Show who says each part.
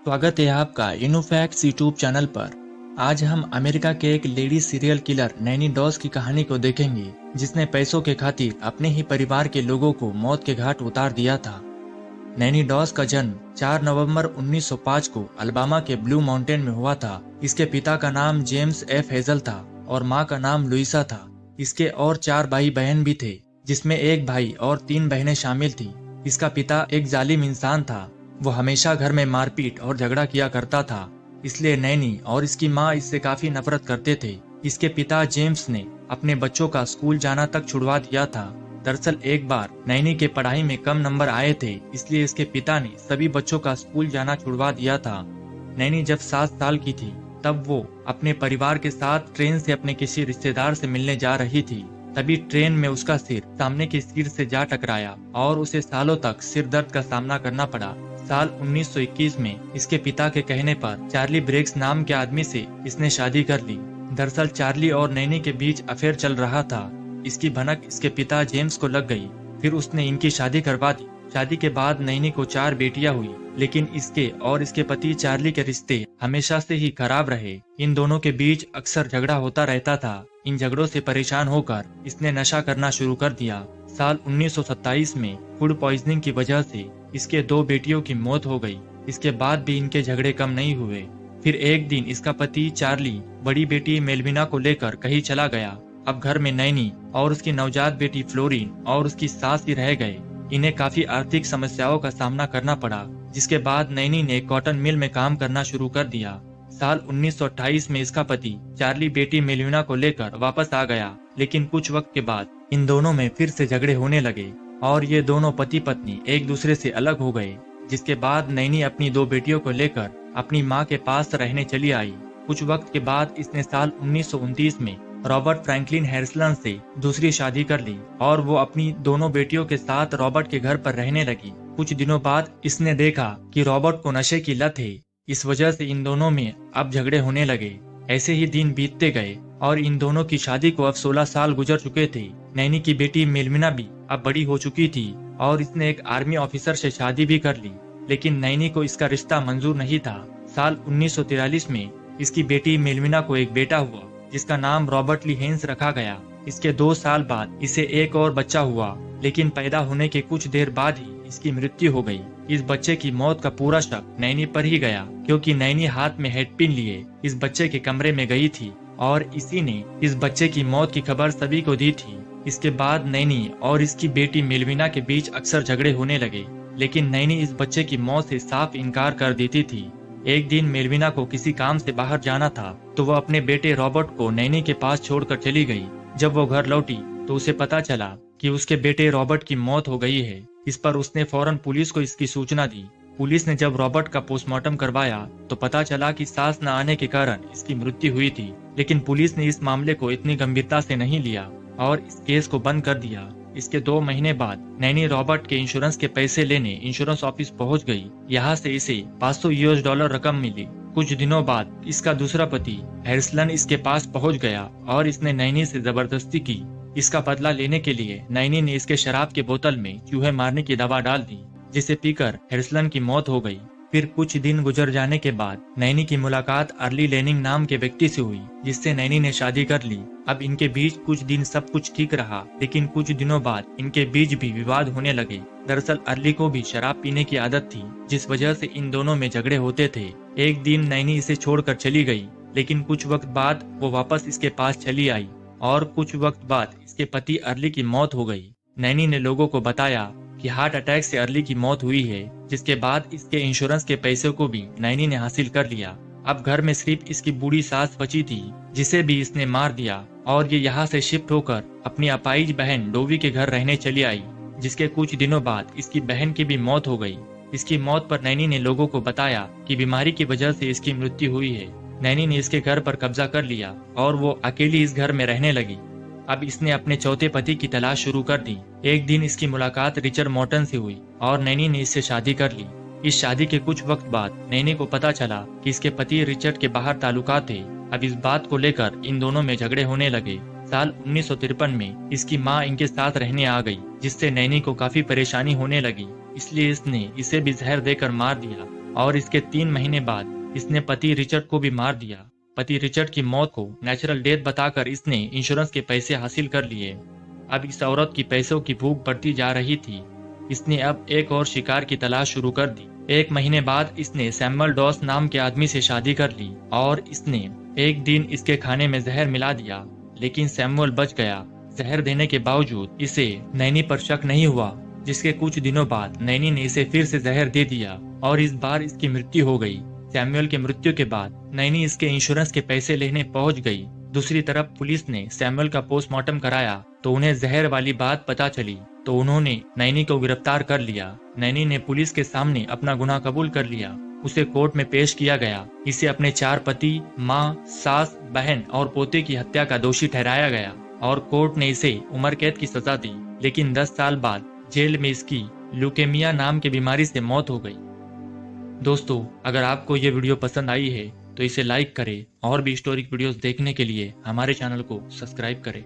Speaker 1: स्वागत है आपका इनोफैक्ट्स यूट्यूब चैनल पर। आज हम अमेरिका के एक lady serial killer Nannie Doss की कहानी को देखेंगे, जिसने पैसों के खातिर अपने ही परिवार के लोगों को मौत के घाट उतार दिया था। नैनी डॉस का जन्म 4 नवंबर 1905 को अल्बामा के ब्लू माउंटेन में हुआ था। इसके पिता का नाम जेम्स एफ हेजल था और माँ का नाम लुइसा था। इसके और 4 भाई बहन भी थे, जिसमें एक भाई और 3 बहनें शामिल थी। इसका पिता एक जालिम इंसान था। वो हमेशा घर में मारपीट और झगड़ा किया करता था, इसलिए नैनी और इसकी माँ इससे काफी नफरत करते थे। इसके पिता जेम्स ने अपने बच्चों का स्कूल जाना तक छुड़वा दिया था। दरअसल एक बार नैनी के पढ़ाई में कम नंबर आए थे, इसलिए इसके पिता ने सभी बच्चों का स्कूल जाना छुड़वा दिया था। नैनी जब 7 साल की थी, तब वो अपने परिवार के साथ ट्रेन से अपने किसी रिश्तेदार से मिलने जा रही थी। तभी ट्रेन में उसका सिर सामने की सीट से जा टकराया और उसे सालों तक सिर दर्द का सामना करना पड़ा। साल 1921 में इसके पिता के कहने पर चार्ली ब्रेक्स नाम के आदमी से इसने शादी कर ली। दरअसल चार्ली और नैनी के बीच अफेयर चल रहा था। इसकी भनक इसके पिता जेम्स को लग गई, फिर उसने इनकी शादी करवा दी। शादी के बाद नैनी को 4 बेटियां हुई, लेकिन इसके और इसके पति चार्ली के रिश्ते हमेशा से ही खराब रहे। इन दोनों के बीच अक्सर झगड़ा होता रहता था। इन झगड़ों से परेशान होकर इसने नशा करना शुरू कर दिया। साल 1927 में फूड पॉइजनिंग की वजह से इसके 2 बेटियों की मौत हो गई। इसके बाद भी इनके झगड़े कम नहीं हुए। फिर एक दिन इसका पति चार्ली बड़ी बेटी मेलविना को लेकर कहीं चला गया। अब घर में नैनी और उसकी नवजात बेटी फ्लोरीन और उसकी सास ही रह गए। इन्हें काफी आर्थिक समस्याओं का सामना करना पड़ा, जिसके बाद नैनी ने कॉटन मिल में काम करना शुरू कर दिया। साल 1928 में इसका पति चार्ली बेटी मेलविना को लेकर वापस आ गया, लेकिन कुछ वक्त के बाद इन दोनों में फिर से झगड़े होने लगे और ये दोनों पति पत्नी एक दूसरे से अलग हो गए। जिसके बाद नैनी अपनी 2 बेटियों को लेकर अपनी माँ के पास रहने चली आई। कुछ वक्त के बाद इसने साल 1929 में रॉबर्ट फ्रैंकलिन हैरिसन से दूसरी शादी कर ली और वो अपनी दोनों बेटियों के साथ रॉबर्ट के घर पर रहने लगी। कुछ दिनों बाद इसने देखा कि रॉबर्ट को नशे की लत है। इस वजह से इन दोनों में अब झगड़े होने लगे। ऐसे ही दिन बीतते गए और इन दोनों की शादी को अब 16 साल गुजर चुके थे। नैनी की बेटी मेलविना भी अब बड़ी हो चुकी थी और इसने एक आर्मी ऑफिसर से शादी भी कर ली, लेकिन नैनी को इसका रिश्ता मंजूर नहीं था। साल 1943 में इसकी बेटी मेलविना को एक बेटा हुआ, जिसका नाम रॉबर्ट ली हेंस रखा गया। इसके 2 साल बाद इसे एक और बच्चा हुआ, लेकिन पैदा होने के कुछ देर बाद ही इसकी मृत्यु हो गई। इस बच्चे की मौत का पूरा शक नैनी पर ही गया, क्योंकि नैनी हाथ में हेडपिन लिए इस बच्चे के कमरे में गई थी और इसी ने इस बच्चे की मौत की खबर सभी को दी थी। इसके बाद नैनी और इसकी बेटी मेलविना के बीच अक्सर झगड़े होने लगे, लेकिन नैनी इस बच्चे की मौत से साफ इनकार कर देती थी। एक दिन मेलविना को किसी काम से बाहर जाना था, तो वह अपने बेटे रॉबर्ट को नैनी के पास छोड़कर चली गई। जब वो घर लौटी तो उसे पता चला कि उसके बेटे रॉबर्ट की मौत हो गई है। इस पर उसने फौरन पुलिस को इसकी सूचना दी। पुलिस ने जब रॉबर्ट का पोस्टमार्टम करवाया तो पता चला कि सांस न आने के कारण इसकी मृत्यु हुई थी, लेकिन पुलिस ने इस मामले को इतनी गंभीरता से नहीं लिया और इस केस को बंद कर दिया। इसके 2 महीने बाद नैनी रॉबर्ट के इंश्योरेंस के पैसे लेने इंश्योरेंस ऑफिस पहुंच गई। यहाँ से इसे $500 रकम मिली। कुछ दिनों बाद इसका दूसरा पति हैरिसन इसके पास पहुंच गया और इसने नैनी से जबरदस्ती की। इसका बदला लेने के लिए नैनी ने इसके शराब के बोतल में चूहे मारने की दवा डाल दी, जिसे पीकर हैरिसन की मौत हो गई। फिर कुछ दिन गुजर जाने के बाद नैनी की मुलाकात अर्ली लेनिंग नाम के व्यक्ति से हुई, जिससे नैनी ने शादी कर ली। अब इनके बीच कुछ दिन सब कुछ ठीक रहा, लेकिन कुछ दिनों बाद इनके बीच भी विवाद होने लगे। दरअसल अर्ली को भी शराब पीने की आदत थी, जिस वजह से इन दोनों में झगड़े होते थे। एक दिन नैनी इसे छोड़कर चली गई, लेकिन कुछ वक्त बाद वो वापस इसके पास चली आई और कुछ वक्त बाद इसके पति अर्ली की मौत हो गई। नैनी ने लोगों को बताया कि हार्ट अटैक से अर्ली की मौत हुई है, जिसके बाद इसके इंश्योरेंस के पैसे को भी नैनी ने हासिल कर लिया। अब घर में सिर्फ इसकी बूढ़ी सास बची थी, जिसे भी इसने मार दिया और ये यहाँ से शिफ्ट होकर अपनी अपाहिज बहन डोवी के घर रहने चली आई। जिसके कुछ दिनों बाद इसकी बहन की भी मौत हो गई। इसकी मौत पर नैनी ने लोगों को बताया कि बीमारी की वजह से इसकी मृत्यु हुई है। नैनी ने इसके घर पर कब्जा कर लिया और वो अकेली इस घर में रहने लगी। अब इसने अपने चौथे पति की तलाश शुरू कर दी। एक दिन इसकी मुलाकात रिचर्ड मॉर्टन से हुई और नैनी ने इससे शादी कर ली। इस शादी के कुछ वक्त बाद नैनी को पता चला कि इसके पति रिचर्ड के बाहर ताल्लुकात थे। अब इस बात को लेकर इन दोनों में झगड़े होने लगे। साल 1953 में इसकी मां इनके साथ रहने आ गई, जिससे नैनी को काफी परेशानी होने लगी। इसलिए इसने इसे भी जहर देकर मार दिया और इसके 3 महीने बाद इसने पति रिचर्ड को भी मार दिया। पति रिचर्ड की मौत को नेचुरल डेथ बताकर इसने इंश्योरेंस के पैसे हासिल कर लिए। अब इस औरत की पैसों की भूख बढ़ती जा रही थी। इसने अब एक और शिकार की तलाश शुरू कर दी। 1 महीने बाद इसने सैमुअल डॉस नाम के आदमी से शादी कर ली और इसने एक दिन इसके खाने में जहर मिला दिया, लेकिन सैमुअल बच गया। जहर देने के बावजूद इसे नैनी पर शक नहीं हुआ, जिसके कुछ दिनों बाद नैनी ने इसे फिर से जहर दे दिया और इस बार इसकी मृत्यु हो गई। सैमुअल के मृत्यु के बाद नैनी इसके इंश्योरेंस के पैसे लेने पहुंच गई। दूसरी तरफ पुलिस ने सैमुअल का पोस्टमार्टम कराया तो उन्हें जहर वाली बात पता चली, तो उन्होंने नैनी को गिरफ्तार कर लिया। नैनी ने पुलिस के सामने अपना गुनाह कबूल कर लिया। उसे कोर्ट में पेश किया गया। इसे अपने 4 पति, माँ, सास, बहन और पोते की हत्या का दोषी ठहराया गया और कोर्ट ने इसे उम्र कैद की सजा दी। लेकिन 10 साल बाद जेल में इसकी ल्यूकेमिया नाम की बीमारी से मौत हो गई। दोस्तों, अगर आपको ये वीडियो पसंद आई है तो इसे लाइक करें और भी हिस्टोरिक वीडियोस देखने के लिए हमारे चैनल को सब्सक्राइब करें।